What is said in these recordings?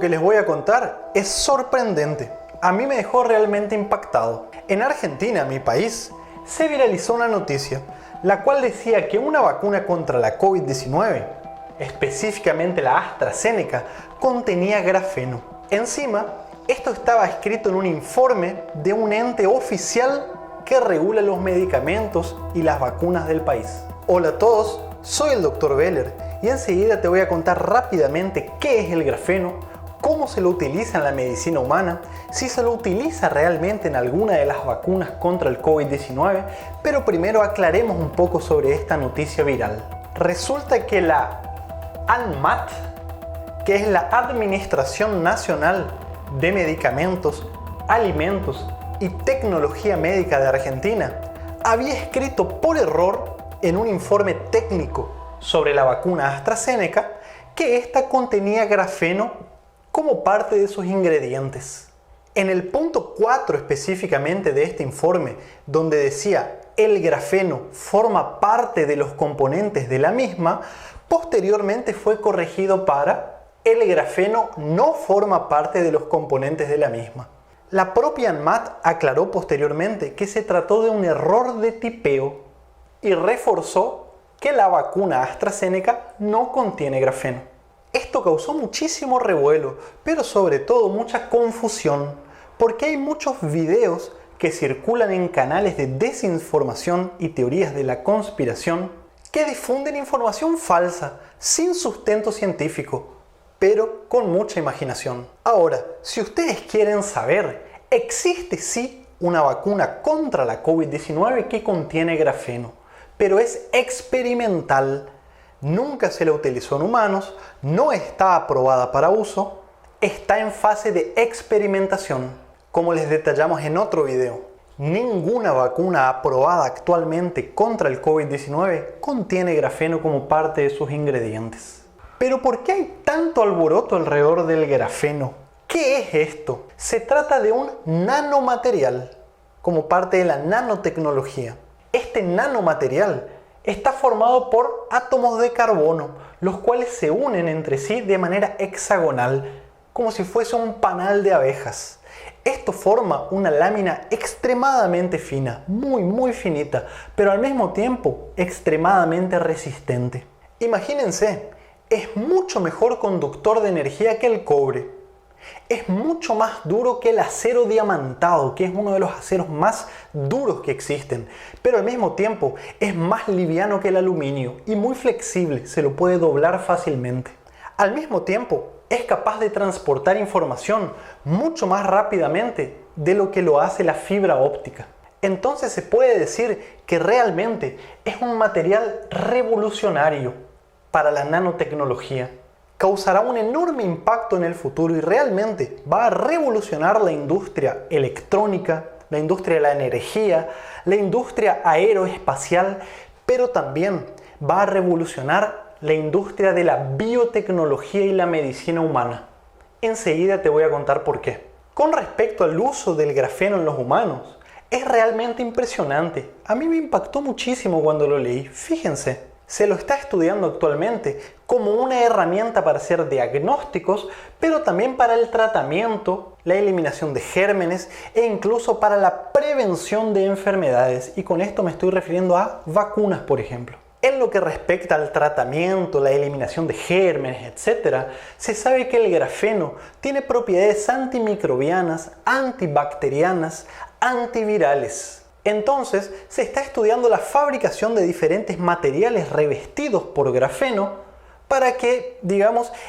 Esto que les voy a contar es sorprendente. A mí me dejó realmente impactado. En Argentina, mi país, se viralizó una noticia, la cual decía que una vacuna contra la COVID-19, específicamente la AstraZeneca, contenía grafeno. Encima, esto estaba escrito en un informe de un ente oficial que regula los medicamentos y las vacunas del país. Hola a todos, soy el Dr. Beller y enseguida te voy a contar rápidamente qué es el grafeno, cómo se lo utiliza en la medicina humana, si se lo utiliza realmente en alguna de las vacunas contra el COVID-19, pero primero aclaremos un poco sobre esta noticia viral. Resulta que la ANMAT, que es la Administración Nacional de Medicamentos, Alimentos y Tecnología Médica de Argentina, había escrito por error en un informe técnico sobre la vacuna AstraZeneca que ésta contenía grafeno como parte de sus ingredientes. En el punto 4 específicamente de este informe, donde decía el grafeno forma parte de los componentes de la misma, posteriormente fue corregido para el grafeno no forma parte de los componentes de la misma. La propia ANMAT aclaró posteriormente que se trató de un error de tipeo y reforzó que la vacuna AstraZeneca no contiene grafeno. Esto causó muchísimo revuelo, pero sobre todo mucha confusión, porque hay muchos videos que circulan en canales de desinformación y teorías de la conspiración que difunden información falsa, sin sustento científico, pero con mucha imaginación. Ahora, si ustedes quieren saber, existe sí una vacuna contra la COVID-19 que contiene grafeno, pero es experimental. Nunca se la utilizó en humanos, no está aprobada para uso, está en fase de experimentación. Como les detallamos en otro video, ninguna vacuna aprobada actualmente contra el COVID-19 contiene grafeno como parte de sus ingredientes. Pero ¿por qué hay tanto alboroto alrededor del grafeno? ¿Qué es esto? Se trata de un nanomaterial, como parte de la nanotecnología. Este nanomaterial está formado por átomos de carbono, los cuales se unen entre sí de manera hexagonal, como si fuese un panal de abejas. Esto forma una lámina extremadamente fina, muy finita, pero al mismo tiempo extremadamente resistente. Imagínense, es mucho mejor conductor de energía que el cobre. Es mucho más duro que el acero diamantado, que es uno de los aceros más duros que existen, pero al mismo tiempo es más liviano que el aluminio y muy flexible, se lo puede doblar fácilmente. Al mismo tiempo es capaz de transportar información mucho más rápidamente de lo que lo hace la fibra óptica. Entonces se puede decir que realmente es un material revolucionario para la nanotecnología. Causará un enorme impacto en el futuro y realmente va a revolucionar la industria electrónica, la industria de la energía, la industria aeroespacial, pero también va a revolucionar la industria de la biotecnología y la medicina humana. Enseguida te voy a contar por qué. Con respecto al uso del grafeno en los humanos, es realmente impresionante. A mí me impactó muchísimo cuando lo leí. Fíjense. Se lo está estudiando actualmente como una herramienta para hacer diagnósticos, pero también para el tratamiento, la eliminación de gérmenes e incluso para la prevención de enfermedades. Y con esto me estoy refiriendo a vacunas, por ejemplo. En lo que respecta al tratamiento, la eliminación de gérmenes, etc., se sabe que el grafeno tiene propiedades antimicrobianas, antibacterianas, antivirales. Entonces, se está estudiando la fabricación de diferentes materiales revestidos por grafeno para que,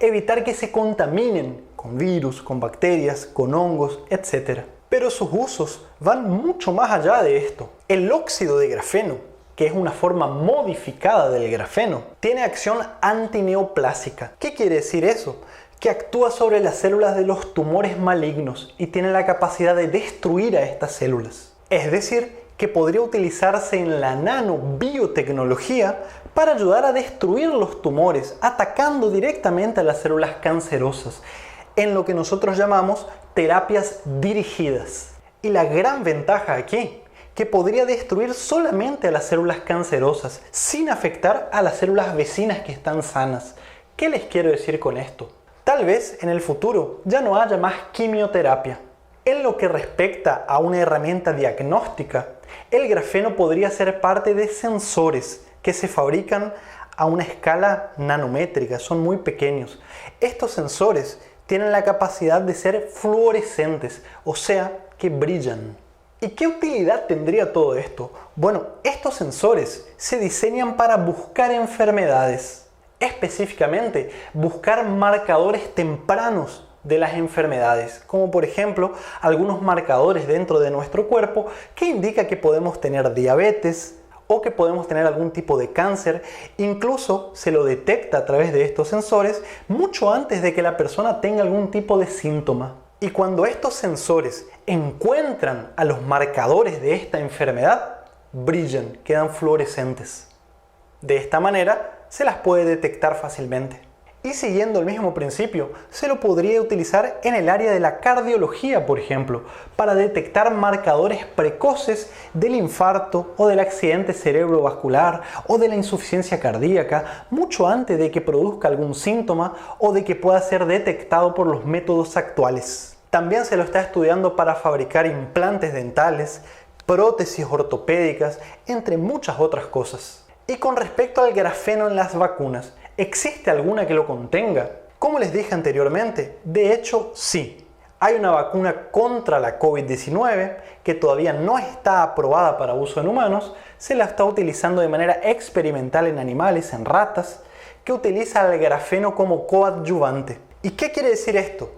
evitar que se contaminen con virus, con bacterias, con hongos, etc. Pero sus usos van mucho más allá de esto. El óxido de grafeno, que es una forma modificada del grafeno, tiene acción antineoplásica. ¿Qué quiere decir eso? Que actúa sobre las células de los tumores malignos y tiene la capacidad de destruir a estas células. Es decir, que podría utilizarse en la nanobiotecnología para ayudar a destruir los tumores, atacando directamente a las células cancerosas, en lo que nosotros llamamos terapias dirigidas. Y la gran ventaja aquí, que podría destruir solamente a las células cancerosas, sin afectar a las células vecinas que están sanas. ¿Qué les quiero decir con esto? Tal vez en el futuro ya no haya más quimioterapia. En lo que respecta a una herramienta diagnóstica, el grafeno podría ser parte de sensores que se fabrican a una escala nanométrica, son muy pequeños. Estos sensores tienen la capacidad de ser fluorescentes, o sea, que brillan. ¿Y qué utilidad tendría todo esto? Bueno, estos sensores se diseñan para buscar enfermedades, específicamente buscar marcadores tempranos de las enfermedades, como por ejemplo algunos marcadores dentro de nuestro cuerpo que indica que podemos tener diabetes o que podemos tener algún tipo de cáncer. Incluso se lo detecta a través de estos sensores mucho antes de que la persona tenga algún tipo de síntoma. Y cuando estos sensores encuentran a los marcadores de esta enfermedad, brillan, quedan fluorescentes. De esta manera se las puede detectar fácilmente. Y siguiendo el mismo principio, se lo podría utilizar en el área de la cardiología, por ejemplo, para detectar marcadores precoces del infarto o del accidente cerebrovascular o de la insuficiencia cardíaca, mucho antes de que produzca algún síntoma o de que pueda ser detectado por los métodos actuales. También se lo está estudiando para fabricar implantes dentales, prótesis ortopédicas, entre muchas otras cosas. Y con respecto al grafeno en las vacunas, ¿existe alguna que lo contenga? Como les dije anteriormente, de hecho sí. Hay una vacuna contra la COVID-19 que todavía no está aprobada para uso en humanos, se la está utilizando de manera experimental en animales, en ratas, que utiliza el grafeno como coadyuvante. ¿Y qué quiere decir esto?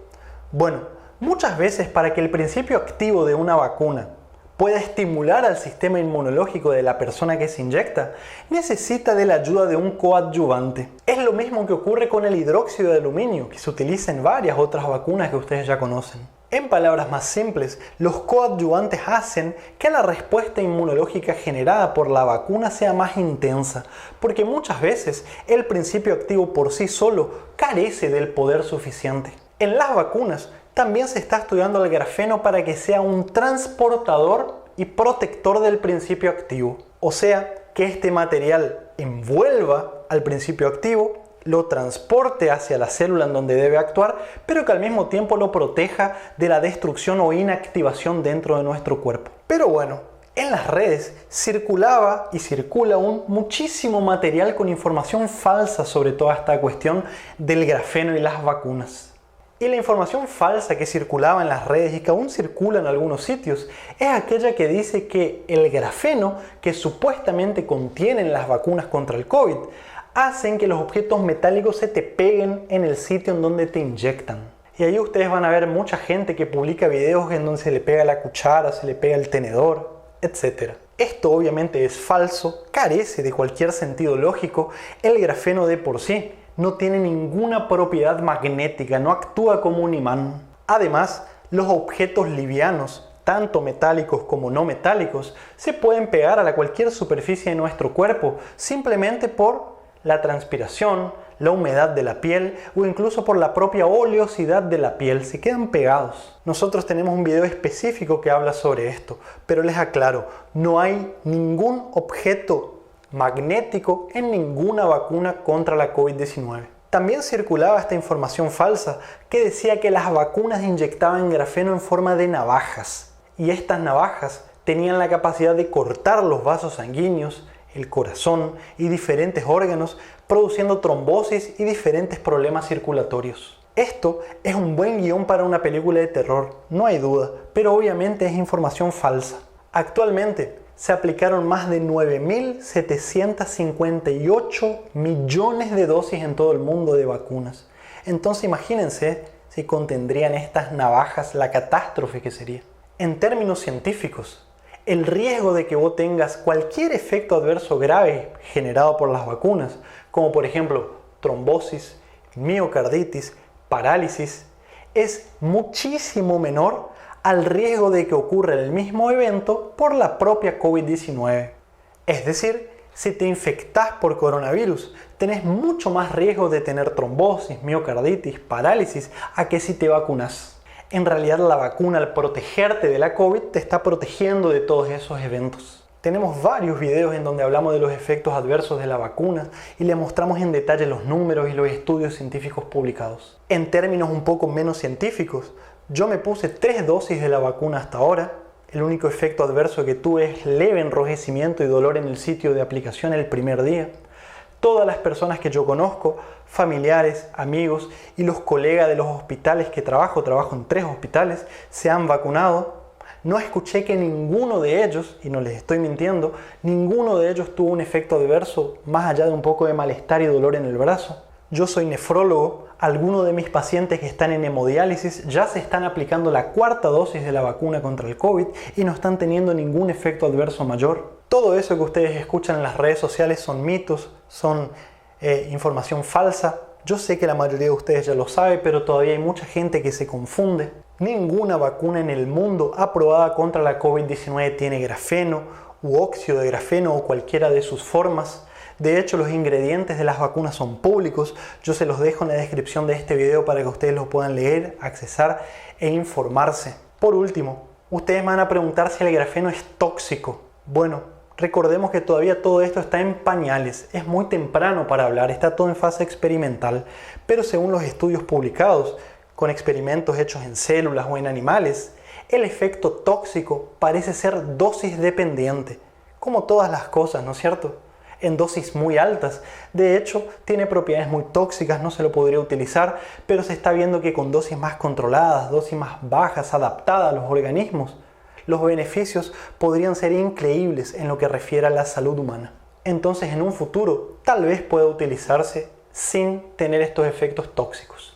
Bueno, muchas veces para que el principio activo de una vacuna pueda estimular al sistema inmunológico de la persona que se inyecta, necesita de la ayuda de un coadyuvante. Es lo mismo que ocurre con el hidróxido de aluminio, que se utiliza en varias otras vacunas que ustedes ya conocen. En palabras más simples, los coadyuvantes hacen que la respuesta inmunológica generada por la vacuna sea más intensa, porque muchas veces el principio activo por sí solo carece del poder suficiente. En las vacunas también se está estudiando el grafeno para que sea un transportador y protector del principio activo. O sea, que este material envuelva al principio activo, lo transporte hacia la célula en donde debe actuar, pero que al mismo tiempo lo proteja de la destrucción o inactivación dentro de nuestro cuerpo. Pero bueno, en las redes circulaba y circula muchísimo material con información falsa sobre toda esta cuestión del grafeno y las vacunas. Y la información falsa que circulaba en las redes y que aún circula en algunos sitios es aquella que dice que el grafeno que supuestamente contienen las vacunas contra el COVID hacen que los objetos metálicos se te peguen en el sitio en donde te inyectan. Y ahí ustedes van a ver mucha gente que publica videos en donde se le pega la cuchara, se le pega el tenedor, etc. Esto obviamente es falso, carece de cualquier sentido lógico. El grafeno de por sí no tiene ninguna propiedad magnética, no actúa como un imán. Además, los objetos livianos, tanto metálicos como no metálicos, se pueden pegar a cualquier superficie de nuestro cuerpo simplemente por la transpiración, la humedad de la piel o incluso por la propia oleosidad de la piel, se quedan pegados. Nosotros tenemos un video específico que habla sobre esto, pero les aclaro, no hay ningún objeto magnético en ninguna vacuna contra la COVID-19. También circulaba esta información falsa que decía que las vacunas inyectaban grafeno en forma de navajas y estas navajas tenían la capacidad de cortar los vasos sanguíneos, el corazón y diferentes órganos, produciendo trombosis y diferentes problemas circulatorios. Esto es un buen guión para una película de terror, no hay duda, pero obviamente es información falsa. Actualmente se aplicaron más de 9.758 millones de dosis en todo el mundo de vacunas. Entonces imagínense si contendrían estas navajas la catástrofe que sería. En términos científicos, el riesgo de que vos tengas cualquier efecto adverso grave generado por las vacunas, como por ejemplo trombosis, miocarditis, parálisis, es muchísimo menor al riesgo de que ocurra el mismo evento por la propia COVID-19. Es decir, si te infectás por coronavirus, tenés mucho más riesgo de tener trombosis, miocarditis, parálisis, a que si te vacunas. En realidad la vacuna, al protegerte de la COVID, te está protegiendo de todos esos eventos. Tenemos varios videos en donde hablamos de los efectos adversos de la vacuna y le mostramos en detalle los números y los estudios científicos publicados. En términos un poco menos científicos, yo me puse 3 dosis de la vacuna hasta ahora. El único efecto adverso que tuve es leve enrojecimiento y dolor en el sitio de aplicación el primer día. Todas las personas que yo conozco, familiares, amigos y los colegas de los hospitales que trabajo en 3 hospitales, se han vacunado. No escuché que ninguno de ellos, y no les estoy mintiendo, ninguno de ellos tuvo un efecto adverso más allá de un poco de malestar y dolor en el brazo. Yo soy nefrólogo, algunos de mis pacientes que están en hemodiálisis ya se están aplicando la 4ª dosis de la vacuna contra el COVID y no están teniendo ningún efecto adverso mayor. Todo eso que ustedes escuchan en las redes sociales son mitos, son información falsa. Yo sé que la mayoría de ustedes ya lo sabe, pero todavía hay mucha gente que se confunde. Ninguna vacuna en el mundo aprobada contra la COVID-19 tiene grafeno u óxido de grafeno o cualquiera de sus formas. De hecho, los ingredientes de las vacunas son públicos. Yo se los dejo en la descripción de este video para que ustedes los puedan leer, accesar e informarse. Por último, ustedes me van a preguntar si el grafeno es tóxico. Bueno, recordemos que todavía todo esto está en pañales, es muy temprano para hablar, está todo en fase experimental, pero según los estudios publicados, con experimentos hechos en células o en animales, el efecto tóxico parece ser dosis dependiente, como todas las cosas, ¿no es cierto? En dosis muy altas, de hecho, tiene propiedades muy tóxicas, no se lo podría utilizar, pero se está viendo que con dosis más controladas, dosis más bajas, adaptadas a los organismos, los beneficios podrían ser increíbles en lo que refiere a la salud humana. Entonces, en un futuro, tal vez pueda utilizarse sin tener estos efectos tóxicos.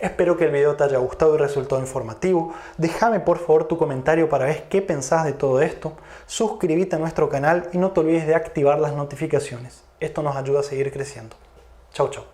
Espero que el video te haya gustado y resultado informativo. Déjame por favor tu comentario para ver qué pensás de todo esto. Suscríbete a nuestro canal y no te olvides de activar las notificaciones. Esto nos ayuda a seguir creciendo. Chau, chau.